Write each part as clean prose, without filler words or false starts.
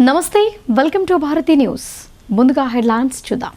నమస్తే, welcome to Bharati news. ముందుగా headlines చూద్దాం.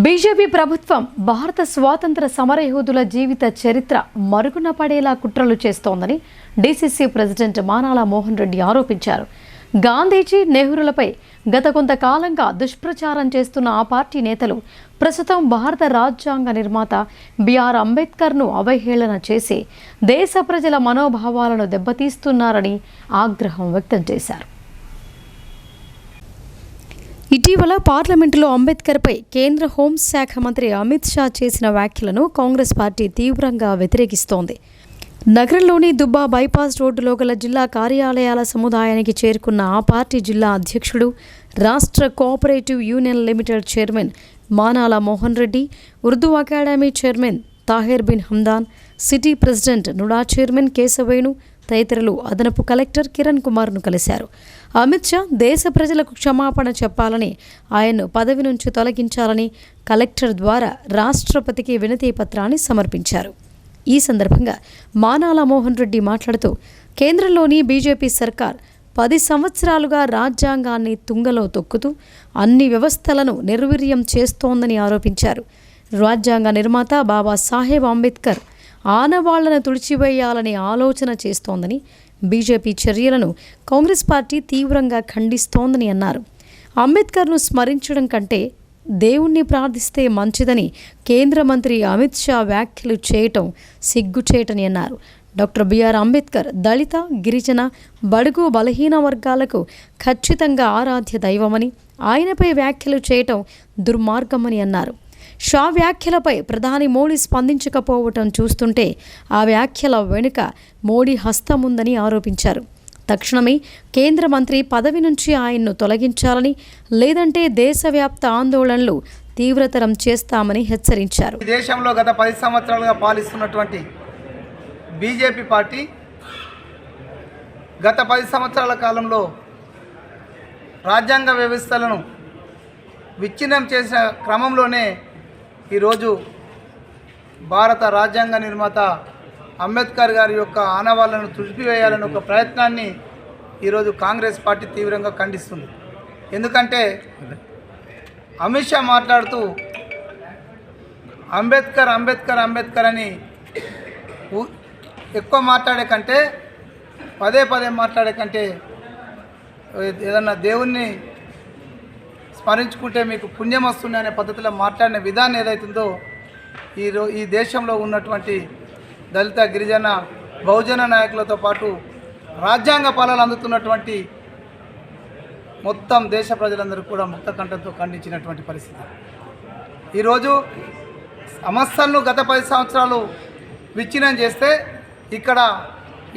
బీజేపీ ప్రభుత్వం భారత స్వాతంత్ర సమరయోధుల జీవిత చరిత్ర మరుగున పడేలా కుట్రలు చేస్తోందని డీసీసీ ప్రెసిడెంట్ మానాల మోహన్ రెడ్డి ఆరోపించారు. గాంధీజీ, నెహ్రూలపై గత కొంతకాలంగా దుష్ప్రచారం చేస్తున్న ఆ పార్టీ నేతలు ప్రస్తుతం భారత రాజ్యాంగ నిర్మాత బిఆర్ అంబేద్కర్ను అవహేళన చేసి దేశ ప్రజల మనోభావాలను దెబ్బతీస్తున్నారని ఆగ్రహం వ్యక్తం చేశారు. ఇటీవల పార్లమెంటులో అంబేద్కర్పై కేంద్ర హోంశాఖ మంత్రి అమిత్ షా చేసిన వ్యాఖ్యలను కాంగ్రెస్ పార్టీ తీవ్రంగా వ్యతిరేకిస్తోంది. నగరంలోని దుబ్బా బైపాస్ రోడ్డులో గల జిల్లా కార్యాలయాల సముదాయానికి చేరుకున్న ఆ పార్టీ జిల్లా అధ్యక్షుడు, రాష్ట్ర cooperative union limited chairman Manala Mohan Reddy, Urdu academy chairman Tahir bin Hamdan, city president NUDA chairman Keshavenu తదితరులు అదనపు కలెక్టర్ కిరణ్ కుమార్ను కలిశారు. అమిత్ షా దేశ ప్రజలకు క్షమాపణ చెప్పాలని, ఆయన్ను పదవి నుంచి తొలగించాలని కలెక్టర్ ద్వారా రాష్ట్రపతికి వినతి పత్రాన్ని సమర్పించారు. ఈ సందర్భంగా మానాల మోహన్ రెడ్డి మాట్లాడుతూ, కేంద్రంలోని బీజేపీ సర్కార్ 10 సంవత్సరాలుగా రాజ్యాంగాన్ని తుంగలో తొక్కుతూ అన్ని వ్యవస్థలను నిర్వీర్యం చేస్తోందని ఆరోపించారు. రాజ్యాంగ నిర్మాత బాబాసాహెబ్ అంబేద్కర్ ఆనవాళ్లను తుడిచివేయాలని ఆలోచన చేస్తోందని, బీజేపీ చర్యలను కాంగ్రెస్ పార్టీ తీవ్రంగా ఖండిస్తోందని అన్నారు. అంబేద్కర్ను స్మరించడం కంటే దేవుణ్ణి ప్రార్థిస్తే మంచిదని కేంద్ర మంత్రి అమిత్ షా వ్యాఖ్యలు చేయటం సిగ్గుచేటని అన్నారు. డాక్టర్ బిఆర్ అంబేద్కర్ దళిత, గిరిజన, బడుగు, బలహీన వర్గాలకు ఖచ్చితంగా ఆరాధ్య దైవమని, ఆయనపై వ్యాఖ్యలు చేయటం దుర్మార్గమని అన్నారు. షా వ్యాఖ్యలపై ప్రధాని మోడీ స్పందించకపోవటం చూస్తుంటే ఆ వ్యాఖ్యల వెనుక మోడీ హస్తముందని ఆరోపించారు. తక్షణమే కేంద్ర మంత్రి పదవి నుంచి ఆయన్ను తొలగించాలని, లేదంటే దేశవ్యాప్త ఆందోళనలు తీవ్రతరం చేస్తామని హెచ్చరించారు. దేశంలో గత 10 సంవత్సరాలుగా పాలిస్తున్నటువంటి బీజేపీ పార్టీ గత 10 సంవత్సరాల కాలంలో రాజ్యాంగ వ్యవస్థలను విచ్ఛిన్నం చేసిన క్రమంలోనే ఈరోజు భారత రాజ్యాంగ నిర్మాత అంబేద్కర్ గారి యొక్క ఆనవాళ్లను తుడిపివేయాలని ఒక ప్రయత్నాన్ని ఈరోజు కాంగ్రెస్ పార్టీ తీవ్రంగా ఖండిస్తుంది. ఎందుకంటే అమిత్ షా మాట్లాడుతూ అంబేద్కర్ అంబేద్కర్ అంబేద్కర్ అని ఎక్కువ మాట్లాడే కంటే, పదే మాట్లాడే కంటే ఏదన్నా దేవుణ్ణి స్మరించుకుంటే మీకు పుణ్యం వస్తుంది అనే పద్ధతిలో మాట్లాడిన విధానం ఏదైతుందో ఈ దేశంలో ఉన్నటువంటి దళిత, గిరిజన, బహుజన నాయకులతో పాటు రాజ్యాంగ ఫలాలు అందుతున్నటువంటి మొత్తం దేశ ప్రజలందరూ కూడా ముక్త కంఠంతో ఖండించినటువంటి పరిస్థితి. ఈరోజు సమస్యలను గత 10 సంవత్సరాలు విచ్ఛిన్నం చేస్తే ఇక్కడ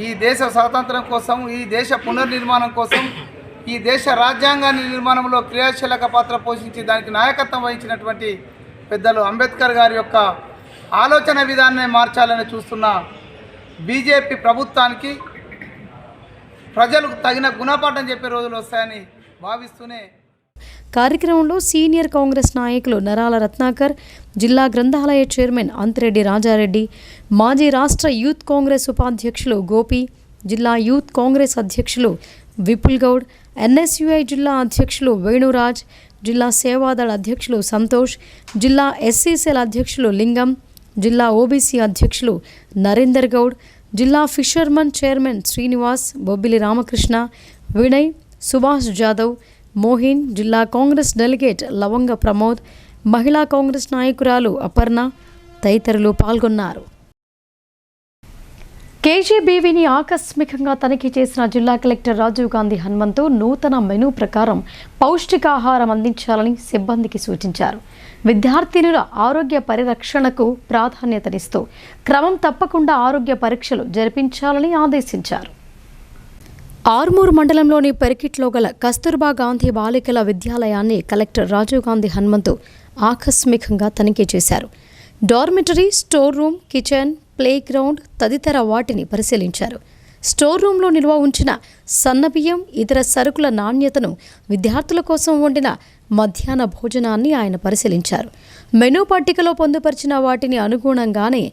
ఈ దేశ స్వాతంత్రం కోసం, ఈ దేశ పునర్నిర్మాణం కోసం, ఈ దేశ రాజ్యాంగాన్ని నిర్మాణంలో క్రియాశీలక పాత్ర పోషించి దానికి నాయకత్వం వహించినటువంటి పెద్దలు అంబేద్కర్ గారి యొక్క ఆలోచన విధానాన్ని మార్చాలని చూస్తున్న బీజేపీ ప్రభుత్వానికి ప్రజలు తగిన గుణపాఠం చెప్పే రోజులు వస్తాయని భావిస్తూనే కార్యక్రమంలో సీనియర్ కాంగ్రెస్ నాయకులు నరాల రత్నాకర్, జిల్లా గ్రంథాలయ చైర్మన్ అంతిరెడ్డి రాజారెడ్డి, మాజీ రాష్ట్ర యూత్ కాంగ్రెస్ ఉపాధ్యక్షులు గోపి, జిల్లా యూత్ కాంగ్రెస్ అధ్యక్షులు విపుల్ గౌడ్, ఎన్ఎస్యుఐ జిల్లా అధ్యక్షులు వేణురాజ్, జిల్లా సేవాదళ అధ్యక్షులు సంతోష్, జిల్లా ఎస్సీసీఎల్ అధ్యక్షులు లింగం, జిల్లా ఓబీసీ అధ్యక్షులు నరేందర్ గౌడ్, జిల్లా ఫిషర్మన్ చైర్మన్ శ్రీనివాస్, బొబ్బిలి రామకృష్ణ, వినయ్, సుభాష్ జాదవ్, మోహిన్, జిల్లా కాంగ్రెస్ డెలిగేట్ లవంగ ప్రమోద్, మహిళా కాంగ్రెస్ నాయకురాలు అపర్ణ తదితరులు పాల్గొన్నారు. కేజీబీవీని ఆకస్మికంగా తనిఖీ చేసిన జిల్లా కలెక్టర్ రాజీవ్ గాంధీ హనుమంతు నూతన మెనూ ప్రకారం పౌష్టికాహారం అందించాలని సిబ్బందికి సూచించారు. విద్యార్థినుల ఆరోగ్య పరిరక్షణకు ప్రాధాన్యతనిస్తూ క్రమం తప్పకుండా ఆరోగ్య పరీక్షలు జరిపించాలని ఆదేశించారు. ఆర్మూర్ మండలంలోని పెరికిట్లో గల కస్తూర్బా గాంధీ బాలికల విద్యాలయాన్ని కలెక్టర్ రాజీవ్ గాంధీ హనుమంతు ఆకస్మికంగా తనిఖీ చేశారు. Dormitory, store room, kitchen, play ground తదితర వాటిని పరిశీలించారు. స్టోర్ రూమ్లో నిల్వ ఉంచిన సన్నబియ్యం, ఇతర సరుకుల నాణ్యతను, విద్యార్థుల కోసం వండిన మధ్యాహ్న భోజనాన్ని ఆయన పరిశీలించారు. మెనూ పట్టికలో పొందుపరిచిన వాటిని అనుగుణంగానే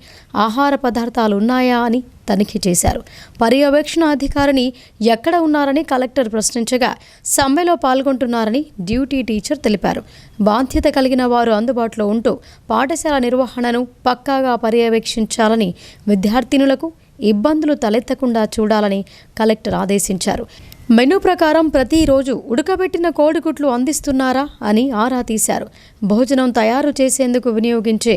ఆహార పదార్థాలు ఉన్నాయా అని తనిఖీ చేశారు. పర్యవేక్షణ అధికారిని ఎక్కడ ఉన్నారని కలెక్టర్ ప్రశ్నించగా సమ్మెలో పాల్గొంటున్నారని డ్యూటీ టీచర్ తెలిపారు. బాధ్యత కలిగిన వారు అందుబాటులో ఉంటూ పాఠశాల నిర్వహణను పక్కాగా పర్యవేక్షించాలని, విద్యార్థినులకు ఇబ్బందులు తలెత్తకుండా చూడాలని కలెక్టర్ ఆదేశించారు. మెనూ ప్రకారం ప్రతిరోజు ఉడకబెట్టిన కోడిగుడ్లు అందిస్తున్నారా అని ఆరా తీశారు. భోజనం తయారు చేసేందుకు వినియోగించే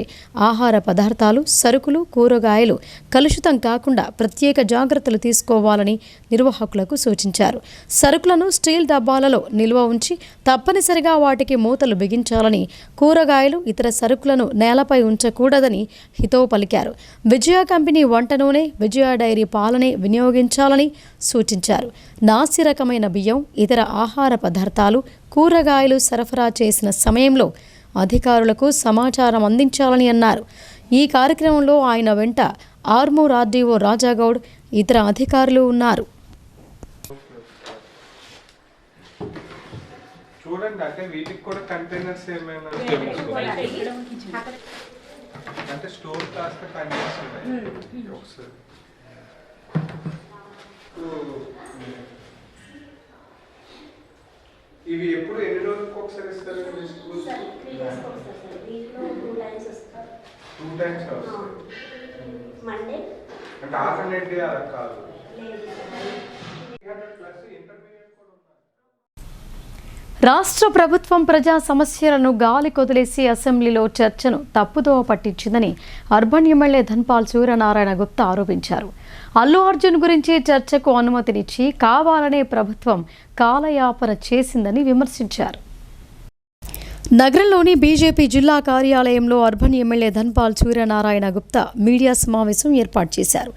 ఆహార పదార్థాలు, సరుకులు, కూరగాయలు కలుషితం కాకుండా ప్రత్యేక జాగ్రత్తలు తీసుకోవాలని నిర్వాహకులకు సూచించారు. సరుకులను స్టీల్ డబ్బాలలో నిల్వ ఉంచి తప్పనిసరిగా వాటికి మూతలు బిగించాలని, కూరగాయలు, ఇతర సరుకులను నేలపై ఉంచకూడదని హితవు పలికారు. విజయ కంపెనీ వంట నూనె, విజయ డైరీ పాలనే వినియోగించాలని సూచించారు. నాసిరకమైన బియ్యం, ఇతర ఆహార పదార్థాలు, కూరగాయలు సరఫరా చేసిన సమయంలో అధికారులకు సమాచారం అందించాలని అన్నారు. ఈ కార్యక్రమంలో ఆయన వెంట ఆర్మూర్ ఆర్డీఓ రాజాగౌడ్, ఇతర అధికారులు ఉన్నారు. చూడండి, అంటే వీటికి కూడా కంటైనర్స్ ఏమైనా అంటే స్టోర్ కాస్త కంటైనర్స్ ఉన్నాయి ఒకసారి. ఇవి ఎప్పుడు ఎన్ని రోజులకు ఒకసారి ఇస్తారు? 2 times వస్తాయి. అంటే ఆల్టర్నేట్ డే అలా కాదు. రాష్ట్ర ప్రభుత్వం ప్రజా సమస్యలను గాలి కొదిలేసి అసెంబ్లీలో చర్చను తప్పుదోవ పట్టించిందని అర్బన్ ఎమ్మెల్యే ధన్పాల్ సూర్యనారాయణ గుప్తా ఆరోపించారు. అల్లు అర్జున్ గురించి చర్చకు అనుమతినిచ్చి కావాలనే ప్రభుత్వం కాలయాపన చేసిందని విమర్శించారు. నగరంలోని బీజేపీ జిల్లా కార్యాలయంలో urban MLA Dhanpal Suryanarayana Gupta media సమావేశం ఏర్పాటు చేశారు.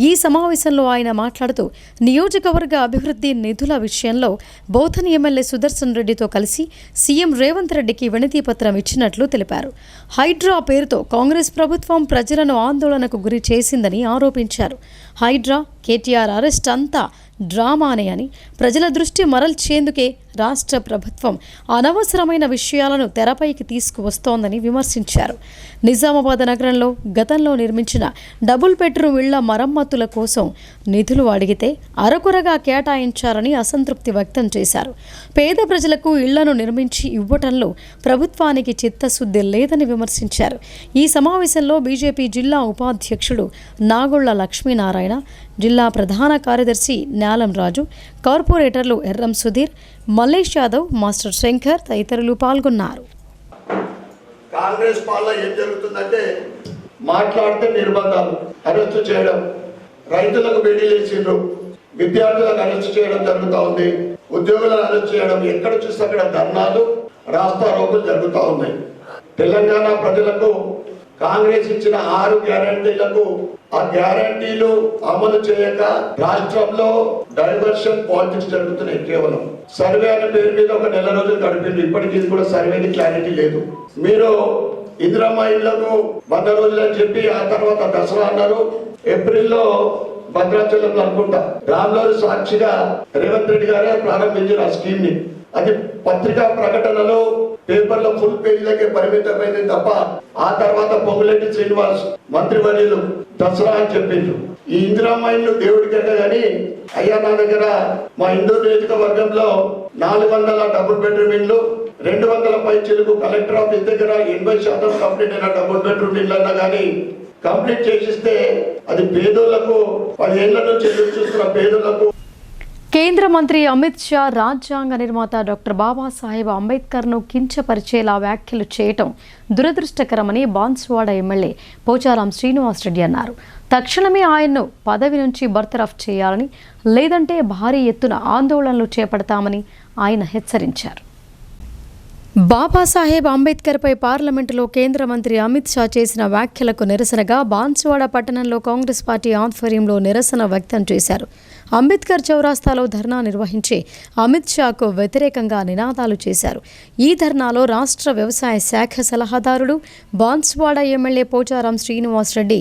ఈ సమావేశంలో ఆయన మాట్లాడుతూ నియోజకవర్గ అభివృద్ధి నిధుల విషయంలో బోధన్ ఎమ్మెల్యే సుదర్శన్ రెడ్డితో కలిసి సీఎం రేవంత్ రెడ్డికి వినతిపత్రం ఇచ్చినట్లు తెలిపారు. హైడ్రా పేరుతో కాంగ్రెస్ ప్రభుత్వం ప్రజలను ఆందోళనకు గురి చేసిందని ఆరోపించారు. హైడ్రా, కేటీఆర్ అరెస్ట్ అంతా డ్రామానే అని, ప్రజల దృష్టి మరల్చేందుకే రాష్ట్ర ప్రభుత్వం అనవసరమైన విషయాలను తెరపైకి తీసుకువస్తోందని విమర్శించారు. నిజామాబాద్ నగరంలో గతంలో నిర్మించిన డబుల్ బెడ్రూమ్ ఇళ్ల మరమ్మతుల కోసం నిధులు అడిగితే అరకొరగా కేటాయించారని అసంతృప్తి వ్యక్తం చేశారు. పేద ప్రజలకు ఇళ్లను నిర్మించి ఇవ్వటంలో ప్రభుత్వానికి చిత్తశుద్ధి లేదని విమర్శించారు. ఈ సమావేశంలో బీజేపీ జిల్లా ఉపాధ్యక్షుడు నాగొళ్ల లక్ష్మీనారాయణ, జిల్లా ప్రధాన కార్యదర్శి న్యాలం రాజు, కార్పొరేటర్లు ఎర్రం సుధీర్, మల్లేష్ యాదవ్, మాస్టర్ శంకర్ తదితరులు పాల్గొన్నారు. కాంగ్రెస్ పాలన ఏం జరుగుతుందంటే మాట్లాడితే నిర్బంధాలు, అరెస్టు చేయడం, రైతులకు బెడీలేసిండ్రు, విద్యార్థులకు అరెస్టు చేయడం జరుగుతూ ఉంది, ఉద్యోగులను అరెస్టు చేయడం, ఎక్కడ చూస్తే అక్కడ ధర్నాలు, రాస్తా రోకులు జరుగుతూ ఉన్నాయి. తెలంగాణ ప్రజలకు కాంగ్రెస్ ఇచ్చిన 6 గ్యారంటీలకు ఆ గ్యారంటీలు అమలు చేయక రాష్ట్రంలో డైవర్షన్ పాలిటిక్స్ జరుగుతున్నాయి. కేవలం సర్వే అనే పేరు మీద ఒక నెల రోజులు గడిపింది. ఇప్పటికీ ఇది కూడా సర్వేకి క్లారిటీ లేదు. మీరు ఇందిరమ్మ ఇళ్లకు 100 రోజులు అని చెప్పి ఆ తర్వాత దసరా అన్నారు. ఏప్రిల్లో భద్రాచలంలో అనుకుంటా రామ్లూరు సాక్షిగా రేవంత్ రెడ్డి గారే ప్రారంభించిన ఆ స్కీమ్ ని. అది పత్రికా ప్రకటనలో పేపర్లో ఫుల్ పేజీలకే పరిమితమైంది తప్ప ఆ తర్వాత పొంగులేటి శ్రీనివాస్ మంత్రివర్యులు దసరా అని చెప్పిండ్రు. ఈ ఇందిరమ్మ ఇల్లు దేవుడికైనా కానీ అయ్యా నా దగ్గర మా ఇందూరు నియోజకవర్గంలో 400 డబుల్ బెడ్రూమ్ ఇల్లు 200 పై చిలుకు కలెక్టర్ ఆఫీస్ దగ్గర 80% కంప్లీట్ అయిన డబుల్ బెడ్రూమ్ ఇల్లు అన్నా కానీ కంప్లీట్ చేసిస్తే అది పేదోళ్లకు 10 ఏళ్ల నుంచి ఎదురు చూస్తున్న పేదోళ్లకు. కేంద్ర మంత్రి అమిత్ షా రాజ్యాంగ నిర్మాత డాక్టర్ బాబాసాహెబ్ అంబేద్కర్ను కించపరిచేలా వ్యాఖ్యలు చేయటం దురదృష్టకరమని బాన్స్వాడ ఎమ్మెల్యే పోచారం శ్రీనివాసరెడ్డి అన్నారు. తక్షణమే ఆయన్ను పదవి నుంచి బర్తరఫ్ చేయాలని, లేదంటే భారీ ఎత్తున ఆందోళనలు చేపడతామని ఆయన హెచ్చరించారు. బాబాసాహెబ్ అంబేద్కర్పై పార్లమెంటులో కేంద్ర మంత్రి అమిత్ షా చేసిన వ్యాఖ్యలకు నిరసనగా బాన్స్వాడ పట్టణంలో కాంగ్రెస్ పార్టీ ఆధ్వర్యంలో నిరసన వ్యక్తం చేశారు. అంబేద్కర్ చౌరాస్తాలో ధర్నా నిర్వహించి అమిత్ షాకు వ్యతిరేకంగా నినాదాలు చేశారు. ఈ ధర్నాలో రాష్ట్ర వ్యవసాయ శాఖ సలహాదారుడు బాన్స్వాడ ఎమ్మెల్యే పోచారం శ్రీనివాసరెడ్డి,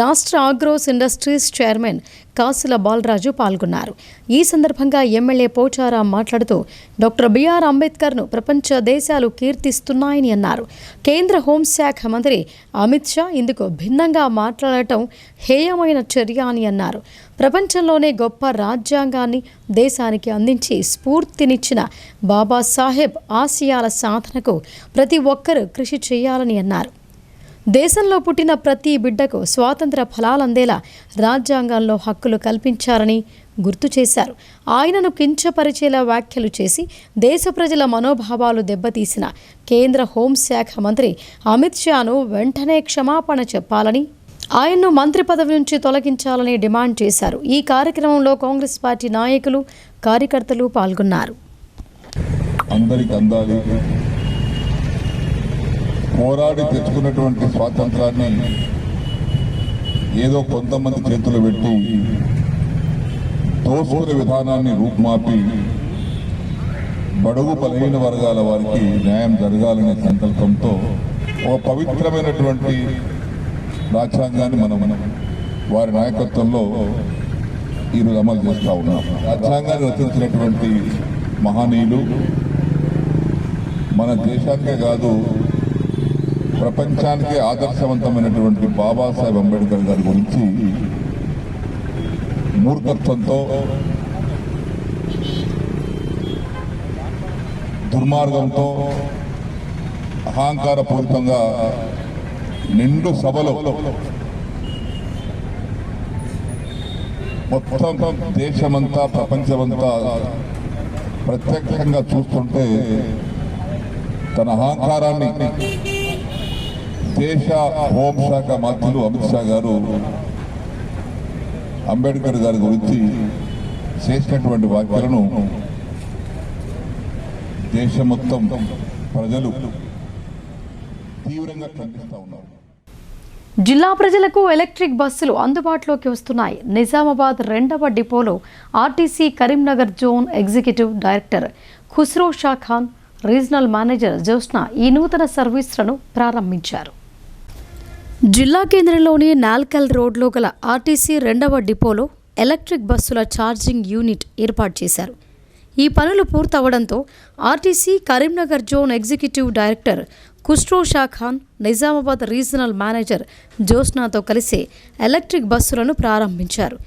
రాష్ట్ర ఆగ్రోస్ ఇండస్ట్రీస్ చైర్మన్ కాసుల బాలరాజు పాల్గొన్నారు. ఈ సందర్భంగా ఎమ్మెల్యే పోచారం మాట్లాడుతూ డాక్టర్ బిఆర్ అంబేద్కర్ను ప్రపంచ దేశాలు కీర్తిస్తున్నాయని అన్నారు. కేంద్ర హోంశాఖ మంత్రి అమిత్ షా ఇందుకు భిన్నంగా మాట్లాడటం హేయమైన చర్య అని అన్నారు. ప్రపంచంలోనే గొప్ప రాజ్యాంగాన్ని దేశానికి అందించి స్ఫూర్తినిచ్చిన బాబాసాహెబ్ ఆశయాల సాధనకు ప్రతి ఒక్కరూ కృషి చేయాలని అన్నారు. దేశంలో పుట్టిన ప్రతి బిడ్డకు స్వాతంత్ర ఫలాలందేలా రాజ్యాంగంలో హక్కులు కల్పించారని గుర్తు చేశారు. ఆయనను కించపరిచేలా వ్యాఖ్యలు చేసి దేశ ప్రజల మనోభావాలు దెబ్బతీసిన కేంద్ర హోంశాఖ మంత్రి అమిత్ షాను వెంటనే క్షమాపణ చెప్పాలని, ఆయన్ను మంత్రి పదవి నుంచి తొలగించాలని డిమాండ్ చేశారు. ఈ కార్యక్రమంలో కాంగ్రెస్ పార్టీ నాయకులు, కార్యకర్తలు పాల్గొన్నారు. అందరికి అందాలి, పోరాడి తెచ్చుకున్నటువంటి స్వాతంత్రాన్ని ఏదో కొంతమంది చేతులు పెట్టి దోసుకునే విధానాన్ని రూపుమాపి బడుగు బలహీన వర్గాల వారికి న్యాయం జరగాలనే సంకల్పంతో ఒక పవిత్రమైనటువంటి రాజ్యాంగాన్ని మనం వారి నాయకత్వంలో ఈరోజు అమలు చేస్తూ ఉన్నాం. రాజ్యాంగాన్ని రచించినటువంటి మహనీయులు మన దేశానికే కాదు ప్రపంచానికి ఆదర్శవంతమైనటువంటి బాబాసాహెబ్ అంబేద్కర్ గారి గురించి మూర్ఖత్వంతో, దుర్మార్గంతో, అహంకారపూరితంగా నిండు సభలో మొత్తం దేశమంతా ప్రపంచమంతా ప్రత్యక్షంగా చూస్తుంటే తన అహంకారాన్ని దేశ హోంశాఖ మంత్రులు అమిత్ షా గారు అంబేద్కర్ గారి గురించి చేసినటువంటి వ్యాఖ్యలను దేశం మొత్తం ప్రజలు తీవ్రంగా ఖండిస్తూ ఉన్నారు. జిల్లా ప్రజలకు ఎలక్ట్రిక్ బస్సులు అందుబాటులోకి వస్తున్నాయి. నిజామాబాద్ 2వ డిపోలో RTC Karimnagar zone executive director Khusro Shah Khan, regional manager Jyotsna ఈ నూతన సర్వీసులను ప్రారంభించారు. జిల్లా కేంద్రంలోని నాల్కల్ రోడ్లో గల ఆర్టీసీ 2వ డిపోలో ఎలక్ట్రిక్ బస్సుల ఛార్జింగ్ యూనిట్ ఏర్పాటు చేశారు. ఈ పనులు పూర్తవడంతో RTC Karimnagar zone executive director Khusro Shah Khan, Nizamabad regional manager జ్యోత్స్నతో కలిసి ఎలక్ట్రిక్ బస్సులను ప్రారంభించారు.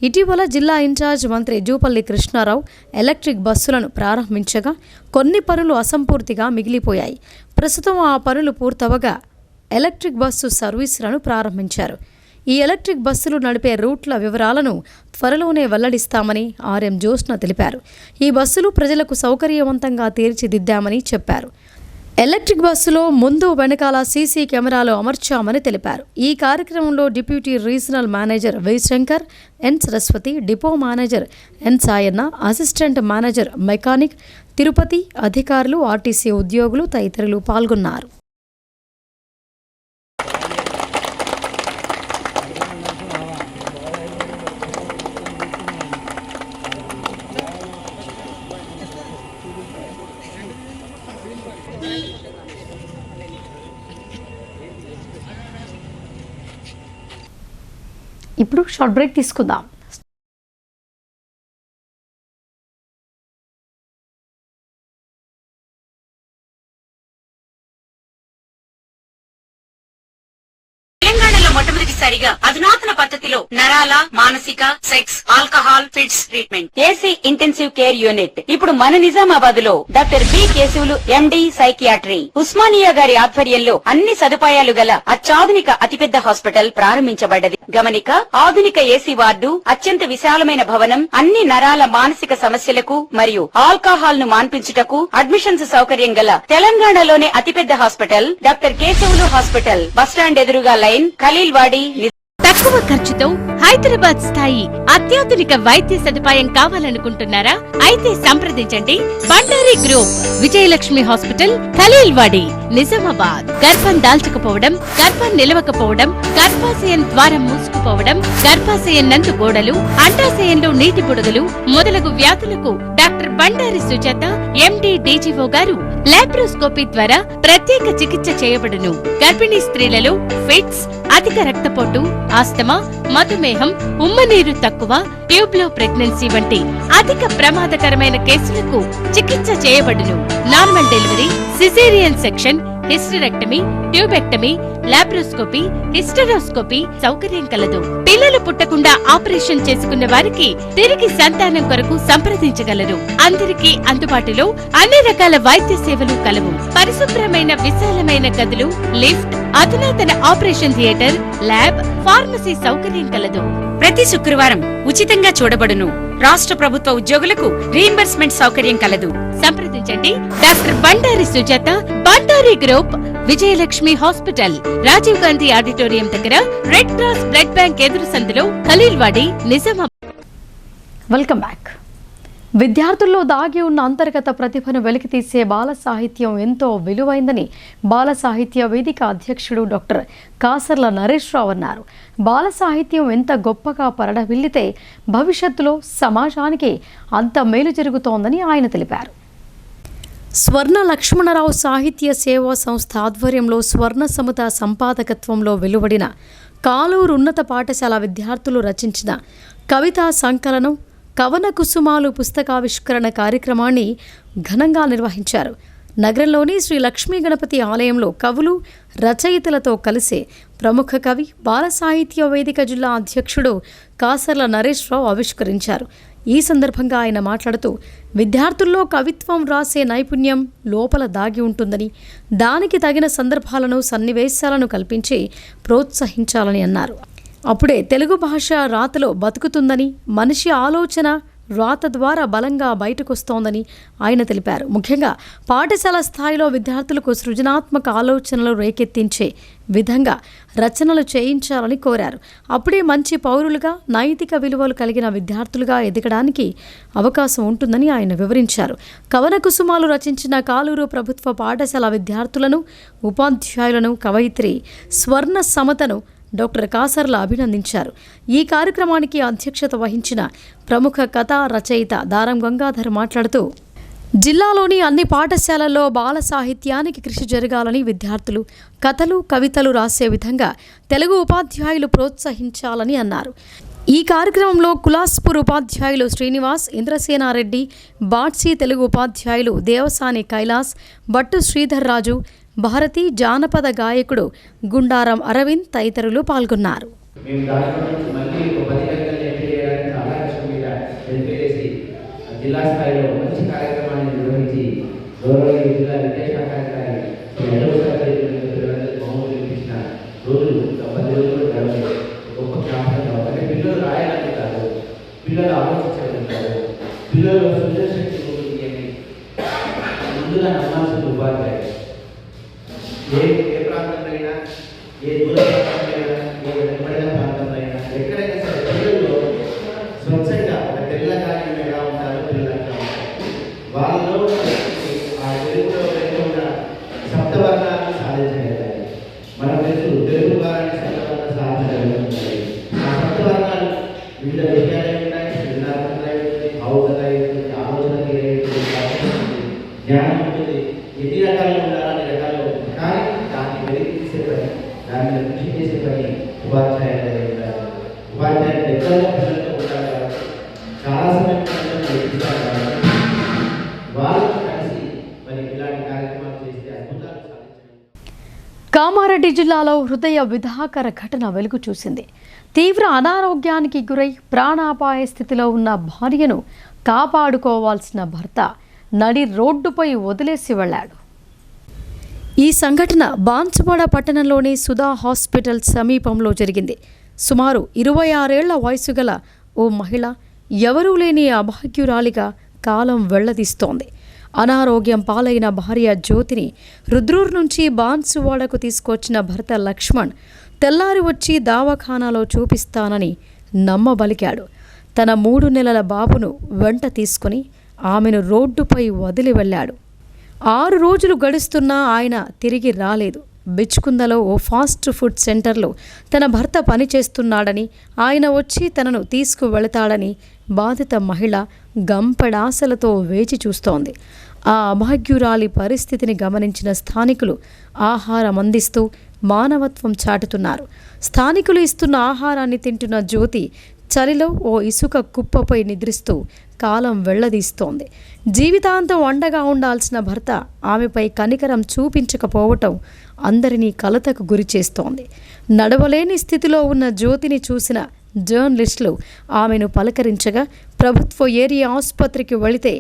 ఇటీవల జిల్లా ఇన్ఛార్జ్ మంత్రి జూపల్లి కృష్ణారావు ఎలక్ట్రిక్ బస్సులను ప్రారంభించగా కొన్ని పనులు అసంపూర్తిగా మిగిలిపోయాయి. ప్రస్తుతం ఆ పనులు పూర్తవగా ఎలక్ట్రిక్ బస్సు సర్వీసులను ప్రారంభించారు. ఈ ఎలక్ట్రిక్ బస్సులు నడిపే రూట్ల వివరాలను త్వరలోనే వెల్లడిస్తామని ఆర్ఎం జ్యోత్స్న తెలిపారు. ఈ బస్సులు ప్రజలకు సౌకర్యవంతంగా తీర్చిదిద్దామని చెప్పారు. ఎలక్ట్రిక్ బస్సులో ముందు వెనకాల సీసీ కెమెరాలు అమర్చామని తెలిపారు. ఈ కార్యక్రమంలో deputy regional manager V Shankar, N Saraswathi, depot manager N Sayanna, assistant manager mechanic Tirupati, అధికారులు, ఆర్టీసీ ఉద్యోగులు తదితరులు పాల్గొన్నారు. ఇప్పుడు షార్ట్ బ్రేక్ తీసుకుందాం. మొట్టమొదటిసారిగా అధునాతన పద్ధతిలో నరాల, మానసిక, sex, alcohol, fits treatment, AC intensive care unit ఇప్పుడు మన నిజామాబాద్ లో doctor B Keshavulu MD psychiatry Osmania గారి ఆధ్వర్యంలో అన్ని సదుపాయాలు గల అత్యాధునిక అతిపెద్ద హాస్పిటల్ ప్రారంభించబడ్డది. గమనిక, ఆధునిక ఏసీ వార్డు, అత్యంత విశాలమైన భవనం, అన్ని నరాల మానసిక సమస్యలకు మరియు ఆల్కహాల్ ను మాన్పించుటకు అడ్మిషన్స్ సౌకర్యం గల తెలంగాణలోనే అతిపెద్ద hospital doctor Keshavulu hospital, bus stand ఎదురుగా లైన్, ఖలీల్వాడి. తక్కువ ఖర్చుతో హైదరాబాద్ స్థాయి అత్యాధునిక వైద్య సదుపాయం కావాలనుకుంటున్నారా? అయితే సంప్రదించండి బండారి గ్రూప్, విజయలక్ష్మి హాస్పిటల్, ఖలీల్వాడి, నిజామాబాద్. గర్భం దాల్చకపోవడం, గర్భం నిలవకపోవడం, గర్భాశయం ద్వారం మూసుకుపోవడం, గర్భాశయం నందు గోడలు, అండాశయంలో నీటి పొడుగులు మొదలగు వ్యాధులకు డాక్టర్ బండారి సుజాత ఎండి డీజీఓ గారు లాప్రోస్కోపీ ద్వారా ప్రత్యేక చికిత్స చేయబడును. గర్భిణీ స్త్రీలలో ఫిట్స్, అధిక రక్తపోటు, ఆస్తమా, మధుమేహం, ఉమ్మనీరు తక్కువ, ట్యూబ్లో ప్రెగ్నెన్సీ వంటి అధిక ప్రమాదకరమైన కేసులకు చికిత్స చేయబడును. Normal delivery, caesarean section, hysterectomy, tubectomy, laparoscopy, hysteroscopy సౌకర్యం కలదు. పిల్లలు పుట్టకుండా ఆపరేషన్ చేసుకున్న వారికి తిరిగి సంతానం కొరకు సంప్రదించగలరు. అందరికీ అందుబాటులో అన్ని రకాల వైద్య సేవలు కలవు. పరిశుభ్రమైన విశాలమైన గదులు, లిఫ్ట్, అధునాతన ఆపరేషన్ థియేటర్, ల్యాబ్, ఫార్మసీ సౌకర్యం కలదు. ప్రతి శుక్రవారం ఉచితంగా చూడబడును. రాష్ట్ర ప్రభుత్వ ఉద్యోగులకు రీయింబర్స్మెంట్ సౌకర్యం కలదు. సంప్రదించండి doctor Bandari Sujatha, Bandari group, Vijayalakshmi hospital, Rajiv Gandhi auditorium దగ్గర, రెడ్ క్రాస్ బ్లడ్ బ్యాంక్ ఎదురు సందులో, ఖలీల్వాడి, నిజామాబాద్. Welcome back. విద్యార్థుల్లో దాగి ఉన్న అంతర్గత ప్రతిభను వెలికితీసే బాల సాహిత్యం ఎంతో విలువైందని బాల సాహిత్య వేదిక అధ్యక్షుడు డాక్టర్ కాసర్ల నరేష్ రావు అన్నారు. బాల సాహిత్యం ఎంత గొప్పగా పరడవిల్లితే భవిష్యత్తులో సమాజానికి అంత మేలు జరుగుతోందని ఆయన తెలిపారు. స్వర్ణ లక్ష్మణరావు సాహిత్య సేవా సంస్థ ఆధ్వర్యంలో స్వర్ణ సముద సంపాదకత్వంలో వెలువడిన కాలూరు ఉన్నత పాఠశాల విద్యార్థులు రచించిన కవితా సంకలనం కవన కుసుమాలు పుస్తకావిష్కరణ కార్యక్రమాన్ని ఘనంగా నిర్వహించారు. నగరంలోని శ్రీ లక్ష్మీ గణపతి ఆలయంలో కవులు, రచయితలతో కలిసి ప్రముఖ కవి, బాల సాహిత్య వేదిక జిల్లా అధ్యక్షుడు కాసర్ల నరేష్ రావు ఆవిష్కరించారు. ఈ సందర్భంగా ఆయన మాట్లాడుతూ విద్యార్థుల్లో కవిత్వం రాసే నైపుణ్యం లోపల దాగి ఉంటుందని, దానికి తగిన సందర్భాలను, సన్నివేశాలను కల్పించి ప్రోత్సహించాలని అన్నారు. అప్పుడే తెలుగు భాష రాతలో బతుకుతుందని, మనిషి ఆలోచన రాత ద్వారా బలంగా బయటకొస్తోందని ఆయన తెలిపారు. ముఖ్యంగా పాఠశాల స్థాయిలో విద్యార్థులకు సృజనాత్మక ఆలోచనలు రేకెత్తించే విధంగా రచనలు చేయించాలని కోరారు. అప్పుడే మంచి పౌరులుగా, నైతిక విలువలు కలిగిన విద్యార్థులుగా ఎదగడానికి అవకాశం ఉంటుందని ఆయన వివరించారు. కవన కుసుమాలు రచించిన కాలూరు ప్రభుత్వ పాఠశాల విద్యార్థులను, ఉపాధ్యాయులను, కవయిత్రి స్వర్ణ సమతను డాక్టర్ కాసర్ల అభినందించారు. ఈ కార్యక్రమానికి అధ్యక్షత వహించిన ప్రముఖ కథా రచయిత దారం గంగాధర్ మాట్లాడుతూ జిల్లాలోని అన్ని పాఠశాలల్లో బాల సాహిత్యానికి కృషి జరగాలని, విద్యార్థులు కథలు, కవితలు రాసే విధంగా తెలుగు ఉపాధ్యాయులు ప్రోత్సహించాలని అన్నారు. ఈ కార్యక్రమంలో కులాస్పూర్ ఉపాధ్యాయులు శ్రీనివాస్, ఇంద్రసేనారెడ్డి, బాట్సీ తెలుగు ఉపాధ్యాయులు దేవసాని కైలాస్, బట్టు శ్రీధర్ రాజు, భారతీ, జానపద గాయకుడు గుండారం అరవింద్ తదితరులు పాల్గొన్నారు. జిల్లా స్థాయిలో మంచి కార్యక్రమాన్ని నిర్వహించి గౌరవనీయ జిల్లా విద్యాశాఖాధికారి బహుమతులు ఇప్పించిన రోజులు 10 రోజులు గడవే గొప్ప జ్ఞాపకంగా అంటే పిల్లలు రాయాలనుకుంటారు, పిల్లలు ఆలోచించగలుగుతారు, పిల్లలు సృజనశక్తి ఉంటుంది అని ముందుగా నమ్మాల్సిన ఉపాధ్యాయులు. ఏ ప్రాంతంలో అయినా, ఏ దూర ప్రాంతంలో అయినా, ఏ వెనుకబడిన ప్రాంతంలో అయినా, ఎక్కడైనా సరే పిల్లల్లో స్వచ్ఛంగా ఒక తెల్ల కార్యం ఎలా ఉంటారో పిల్లలు అట్లా ఉంటారు. వాళ్ళలో ఆ తెలుగులో ఉన్న సప్తవర్ణాలను సాధించగలగాలి. మనం తెలుసు తెలుగు వారిని సప్తవర్ణ సాధించగలుగుతాయి. ఆ సప్తవర్ణాలు వివిధ విషయాలు ఉంటాయి, సృజనాత్మకత ఉంటుంది, భావుకత ఉంటుంది, ఆలోచన జ్ఞానం ఉంటుంది. ఎన్ని రకాలు ఉండాలో అన్ని రకాలు ఉంటుంది. కానీ దాన్ని వెలికి తీసే పని, దాన్ని కృషి చేసే పని ఉపాధ్యాయులు ఉంటారు. కామారెడ్డి జిల్లాలో హృదయ విధాకర ఘటన వెలుగు చూసింది. తీవ్ర అనారోగ్యానికి గురై ప్రాణాపాయ స్థితిలో ఉన్న భార్యను కాపాడుకోవాల్సిన భర్త నడి రోడ్డుపై వదిలేసి వెళ్లాడు. ఈ సంఘటన బాన్సువాడ పట్టణంలోని సుధా హాస్పిటల్ సమీపంలో జరిగింది. సుమారు 26 ఏళ్ల వయసు గల ఓ మహిళ ఎవరూ లేని అభాగ్యురాలిగా కాలం వెళ్లదీస్తోంది. అనారోగ్యం పాలైన భార్య జ్యోతిని రుద్రూర్ నుంచి బాన్సువాడకు తీసుకొచ్చిన భర్త లక్ష్మణ్ తెల్లారి వచ్చి దవాఖానాలో చూపిస్తానని నమ్మబలికాడు. తన 3 నెలల బాబును వెంట తీసుకుని ఆమెను రోడ్డుపై వదిలి వెళ్ళాడు. 6 రోజులు గడుస్తున్నా ఆయన తిరిగి రాలేదు. బిచ్కుందలో ఓ ఫాస్ట్ ఫుడ్ సెంటర్లో తన భర్త పనిచేస్తున్నాడని, ఆయన వచ్చి తనను తీసుకువెళతాడని బాధిత మహిళ గంపెడాశలతో వేచి చూస్తోంది. ఆ అభాగ్యురాలి పరిస్థితిని గమనించిన స్థానికులు ఆహారం అందిస్తూ మానవత్వం చాటుతున్నారు. స్థానికులు ఇస్తున్న ఆహారాన్ని తింటున్న జ్యోతి చలిలో ఓ ఇసుక కుప్పపై నిద్రిస్తూ కాలం వెళ్లదీస్తోంది. జీవితాంతం అండగా ఉండాల్సిన భర్త ఆమెపై కనికరం చూపించకపోవటం అందరినీ కలతకు గురి చేస్తోంది. నడవలేని స్థితిలో ఉన్న జ్యోతిని చూసిన జర్నలిస్టులు ఆమెను పలకరించగా ప్రభుత్వ ఏరియా ఆసుపత్రికి వెళితే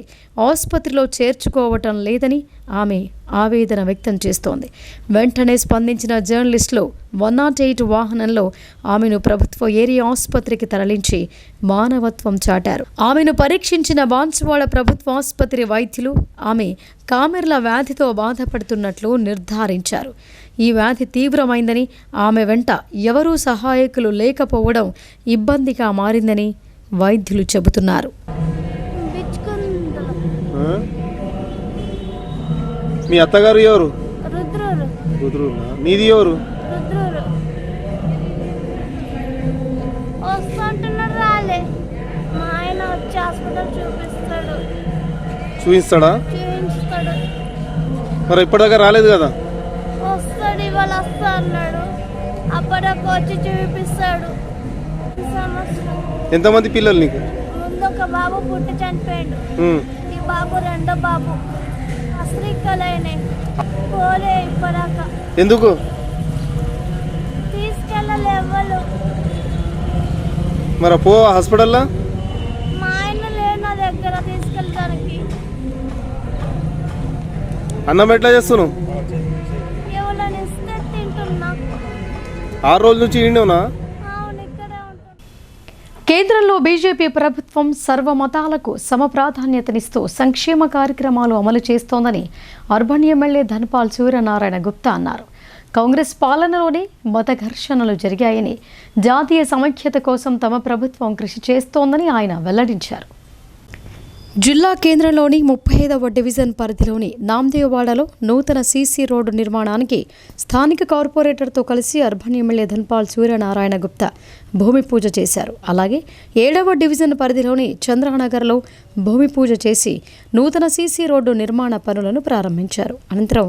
ఆసుపత్రిలో చేర్చుకోవటం లేదని ఆమె ఆవేదన వ్యక్తం చేస్తోంది. వెంటనే స్పందించిన జర్నలిస్టులు 108 వాహనంలో ఆమెను ప్రభుత్వ ఏరియా ఆసుపత్రికి తరలించి మానవత్వం చాటారు. ఆమెను పరీక్షించిన బాన్సువాడ ప్రభుత్వ ఆసుపత్రి వైద్యులు ఆమె కామెర్ల వ్యాధితో బాధపడుతున్నట్లు నిర్ధారించారు. ఈ వ్యాధి తీవ్రమైందని, ఆమె వెంట ఎవరూ సహాయకులు లేకపోవడం ఇబ్బందిగా మారిందని వైద్యులు చెబుతున్నారు. మీ అత్తగారు ఎవరు? మీది ఎవరు? చూపిస్తాడా? మరి ఇప్పటిదాకా రాలేదు కదా? వస్తాడు, ఇవాళ వస్తా అన్నాడు. అప్పటికి వచ్చి చూపిస్తాడు. ఎంతమంది పిల్లలు నీకు? ముందు ఒక బాబు పుట్టి చనిపోయాడు. ఈ బాబు రెండో బాబు అశ్రీకలైనాయి. పోలే ఇప్పటిదాకా. ఎందుకు తీసుకెళ్ళలేవ్వలు? మరి పో హాస్పిటల్లో. మా ఆయన లేడు నా దగ్గర తీసుకెళ్ళడానికి. అన్నం ఎట్లా చేస్తున్నావు? ఎవరైనా ఇస్తే తింటున్నా. 6 రోజుల నుంచి ఇండినా? కేంద్రంలో బీజేపీ ప్రభుత్వం సర్వమతాలకు సమప్రాధాన్యతనిస్తూ సంక్షేమ కార్యక్రమాలు అమలు చేస్తోందని అర్బన్ ఎమ్మెల్యే ధన్పాల్ సూర్యనారాయణ గుప్తా అన్నారు. కాంగ్రెస్ పాలనలోనే మత ఘర్షణలు జరిగాయని, జాతీయ సమైక్యత కోసం తమ ప్రభుత్వం కృషి చేస్తోందని ఆయన వెల్లడించారు. జిల్లా కేంద్రంలోని 35వ డివిజన్ పరిధిలోని నామ్దేవ్వాడలో నూతన సీసీ రోడ్డు నిర్మాణానికి స్థానిక కార్పొరేటర్తో కలిసి అర్బన్ ఎమ్మెల్యే ధన్పాల్ సూర్యనారాయణ గుప్తా భూమి పూజ చేశారు. అలాగే 7వ డివిజన్ పరిధిలోని చంద్రనగర్లో భూమి పూజ చేసి నూతన సీసీ రోడ్డు నిర్మాణ పనులను ప్రారంభించారు. అనంతరం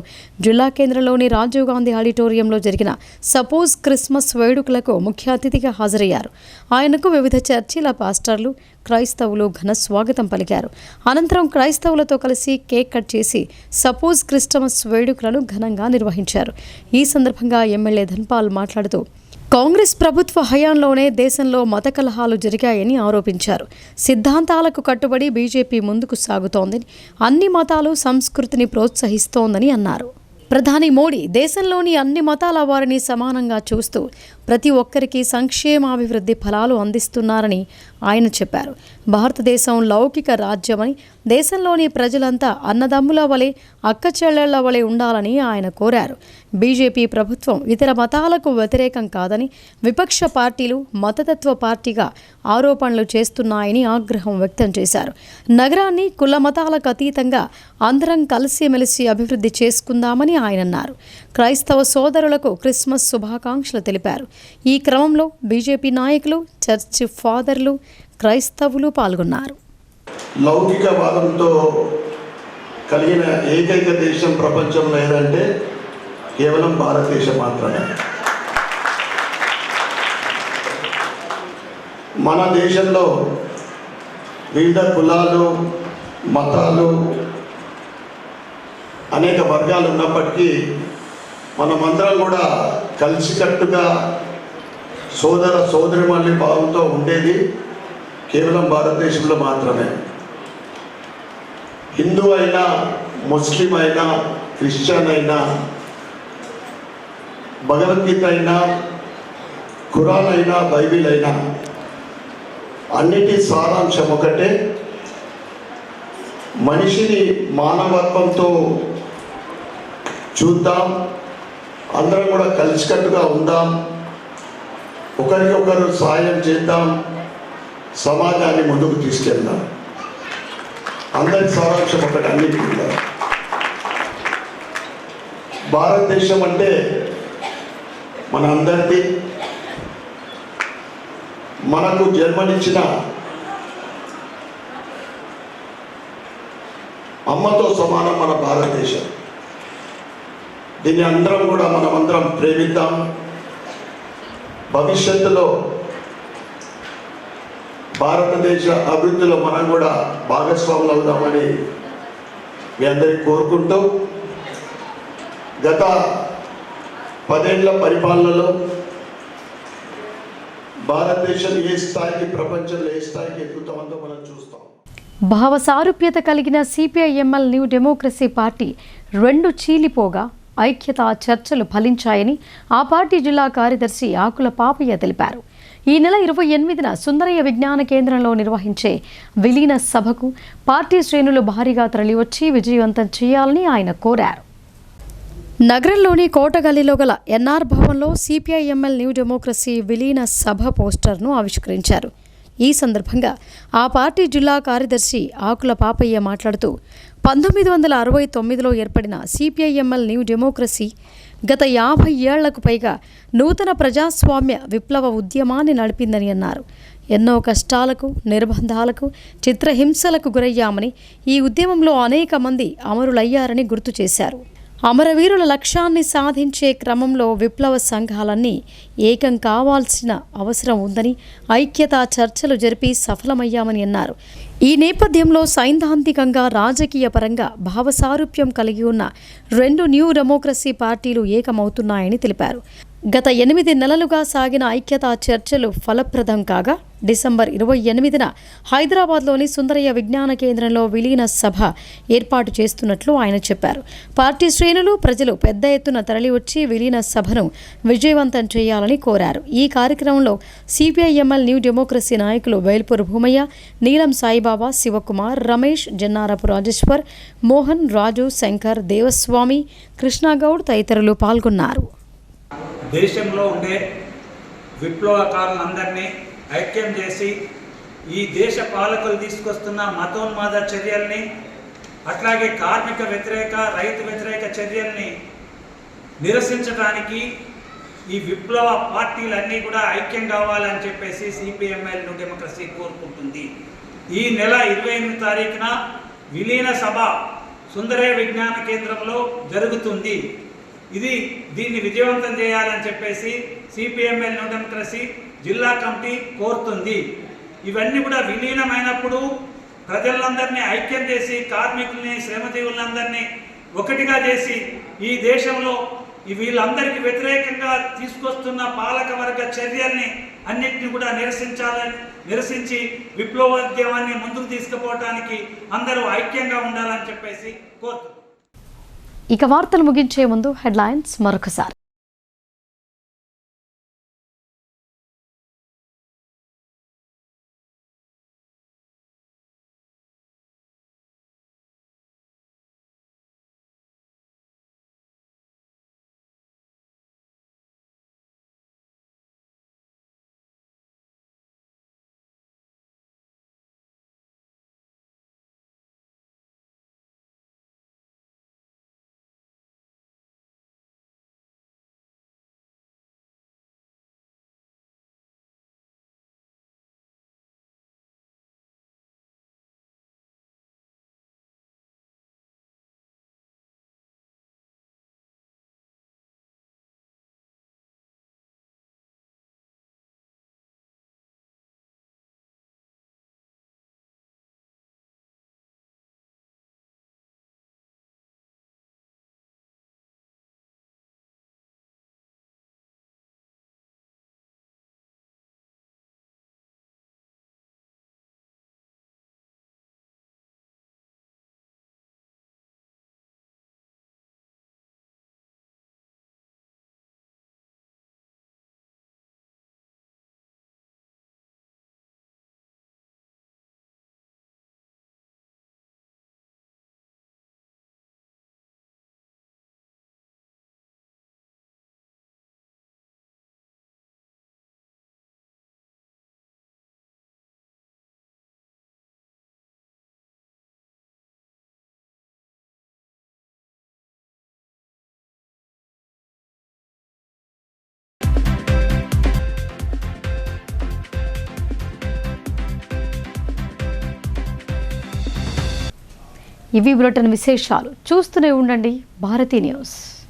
జిల్లా కేంద్రంలోని రాజీవ్ గాంధీ ఆడిటోరియంలో జరిగిన సపోజ్ క్రిస్మస్ వేడుకలకు ముఖ్య అతిథిగా హాజరయ్యారు. ఆయనకు వివిధ చర్చిల పాస్టర్లు, క్రైస్తవులు ఘన స్వాగతం పలికారు. అనంతరం క్రైస్తవులతో కలిసి కేక్ కట్ చేసి సపోజ్ క్రిస్మస్ వేడుకలను ఘనంగా నిర్వహించారు. ఈ సందర్భంగా ఎమ్మెల్యే ధన్పాల్ మాట్లాడుతూ కాంగ్రెస్ ప్రభుత్వ హయాంలోనే దేశంలో మత కలహాలు జరిగాయని ఆరోపించారు. సిద్ధాంతాలకు కట్టుబడి బీజేపీ ముందుకు సాగుతోందని, అన్ని మతాలు సంస్కృతిని ప్రోత్సహిస్తోందని అన్నారు. ప్రధాని మోడీ దేశంలోని అన్ని మతాల వారిని సమానంగా చూస్తూ ప్రతి ఒక్కరికి సంక్షేమాభివృద్ధి ఫలాలు అందిస్తున్నారని ఆయన చెప్పారు. భారతదేశం లౌకిక రాజ్యమని, దేశంలోని ప్రజలంతా అన్నదమ్ముల వలె, అక్క చెల్లెళ్ల వలె ఉండాలని ఆయన కోరారు. బీజేపీ ప్రభుత్వం ఇతర మతాలకు వ్యతిరేకం కాదని, విపక్ష పార్టీలు మతతత్వ పార్టీగా ఆరోపణలు చేస్తున్నాయని ఆగ్రహం వ్యక్తం చేశారు. నగరాన్ని కుల మతాలకు అతీతంగా అందరం కలిసిమెలిసి అభివృద్ధి చేసుకుందామని ఆయన అన్నారు. క్రైస్తవ సోదరులకు క్రిస్మస్ శుభాకాంక్షలు తెలిపారు. ఈ క్రమంలో బీజేపీ నాయకులు, చర్చి ఫాదర్లు, క్రైస్తవులు పాల్గొన్నారు. లౌకికవాదంతో కలిగిన ఏకైక దేశం ప్రపంచంలో ఏదంటే కేవలం భారతదేశం మాత్రమే. మన దేశంలో వివిధ కులాలు, మతాలు, అనేక వర్గాలు ఉన్నప్పటికీ మనమందరం కూడా కలిసికట్టుగా సోదర సోదరిమణి భావంతో ఉండేది కేవలం భారతదేశంలో మాత్రమే. హిందూ అయినా, ముస్లిం అయినా, క్రిస్టియన్ అయినా, భగవద్గీత అయినా, ఖురాన్ అయినా, బైబిల్ అయినా అన్నిటి సారాంశం ఒకటే. మనిషిని మానవత్వంతో చూద్దాం, అందరం కూడా కలిసికట్టుగా ఉందాం, ఒకరికొకరు సాయం చేద్దాం, సమాజాన్ని ముందుకు తీసుకెళ్దాం. అందరి సారాంశం ఒకటి అన్నిటి కూడా. భారతదేశం అంటే మన అందరిది. మనకు జన్మనిచ్చిన అమ్మతో సమానం మన భారతదేశం. దీన్ని అందరం కూడా మనమందరం ప్రేమిద్దాం. భవిష్యత్తులో భారతదేశ అభివృద్ధిలో మనం కూడా భాగస్వాములు అవుదామని మీ అందరికీ కోరుకుంటూ, గత 10 ఏళ్ల పరిపాలనలో భారతదేశం ఏ స్థాయికి, ప్రపంచంలో ఏ స్థాయికి ఎదుగుతామందో మనం చూస్తాం. భావ సారూప్యత కలిగిన సిపిఐఎంఎల్ న్యూ డెమోక్రసీ పార్టీ 2 చీలిపోగా ఐక్యతా చర్చలు ఫలించాయని ఆ పార్టీ జిల్లా కార్యదర్శి ఆకుల పాపయ్య తెలిపారు. ఈ నెల 28న సుందరయ్య విజ్ఞాన కేంద్రంలో నిర్వహించే విలీన సభకు పార్టీ శ్రేణులు భారీగా తరలివచ్చి విజయవంతం చేయాలని ఆయన కోరారు. నగరంలోని కోటగల్లీలో గల ఎన్ఆర్ భవన్లో సిపిఐఎంఎల్ న్యూ డెమోక్రసీ విలీన సభ పోస్టర్ను ఆవిష్కరించారు. ఈ సందర్భంగా ఆ పార్టీ జిల్లా కార్యదర్శి ఆకుల పాపయ్య మాట్లాడుతూ 1969లో ఏర్పడిన సిపిఐఎంఎల్ న్యూ డెమోక్రసీ గత 50 ఏళ్లకు పైగా నూతన ప్రజాస్వామ్య విప్లవ ఉద్యమాన్ని నడిపిందని అన్నారు. ఎన్నో కష్టాలకు, నిర్బంధాలకు, చిత్రహింసలకు గురయ్యామని, ఈ ఉద్యమంలో అనేక మంది అమరులయ్యారని గుర్తు చేశారు. అమరవీరుల లక్ష్యాన్ని సాధించే క్రమంలో విప్లవ సంఘాలన్నీ ఏకం కావాల్సిన అవసరం ఉందని, ఐక్యతా చర్చలు జరిపి సఫలమయ్యామని అన్నారు. ఈ నేపథ్యంలో సైద్ధాంతికంగా, రాజకీయ పరంగా భావసారూప్యం కలిగి ఉన్న 2 న్యూ డెమోక్రసీ పార్టీలు ఏకమవుతున్నాయని తెలిపారు. గత 8 నెలలుగా సాగిన ఐక్యతా చర్చలు ఫలప్రదం కాగా డిసెంబర్ 28న హైదరాబాద్లోని సుందరయ్య విజ్ఞాన కేంద్రంలో విలీన సభ ఏర్పాటు చేస్తున్నట్లు ఆయన చెప్పారు. పార్టీ శ్రేణులు, ప్రజలు పెద్ద ఎత్తున తరలివచ్చి విలీన సభను విజయవంతం చేయాలని కోరారు. ఈ కార్యక్రమంలో సిపిఐఎంఎల్ న్యూ డెమోక్రసీ నాయకులు వేల్పూరు భూమయ్య, నీలం సాయిబాబా, శివకుమార్, రమేష్, జన్నారపు రాజేశ్వర్, మోహన్, రాజు, శంకర్, దేవస్వామి, కృష్ణగౌడ్ తదితరులు పాల్గొన్నారు. దేశంలో ఉండే విప్లవకారులందరినీ ఐక్యం చేసి ఈ దేశ పాలకులు తీసుకొస్తున్న మతోన్మాద చర్యల్ని, అట్లాగే కార్మిక వ్యతిరేక, రైతు వ్యతిరేక చర్యల్ని నిరసించడానికి ఈ విప్లవ పార్టీలన్నీ కూడా ఐక్యం కావాలని చెప్పేసి సిపిఎంఎల్ న్యూ డెమోక్రసీ కోరుకుంటుంది. ఈ నెల 28 తారీఖున విలీన సభ సుందరయ్య విజ్ఞాన కేంద్రంలో జరుగుతుంది. దీన్ని విజయవంతం చేయాలని చెప్పేసి సిపిఎంఎల్ న్యూ డెమోక్రసీ జిల్లా కమిటీ కోరుతుంది. ఇవన్నీ కూడా విలీనమైనప్పుడు ప్రజలందరినీ ఐక్యం చేసి, కార్మికుల్ని, శ్రమజీవులందరినీ ఒకటిగా చేసి ఈ దేశంలో వీళ్ళందరికీ వ్యతిరేకంగా తీసుకొస్తున్న పాలకవర్గ చర్యల్ని అన్నిటిని కూడా నిరసించి విప్లవోద్యమాన్ని ముందుకు తీసుకుపోవడానికి అందరూ ఐక్యంగా ఉండాలని చెప్పేసి కోరుతున్నాం. ఇక వార్తలు ముగించే ముందు హెడ్లైన్స్ మరొకసారి. ఇవి బులెటిన్ విశేషాలు. చూస్తూనే ఉండండి భారతీ న్యూస్.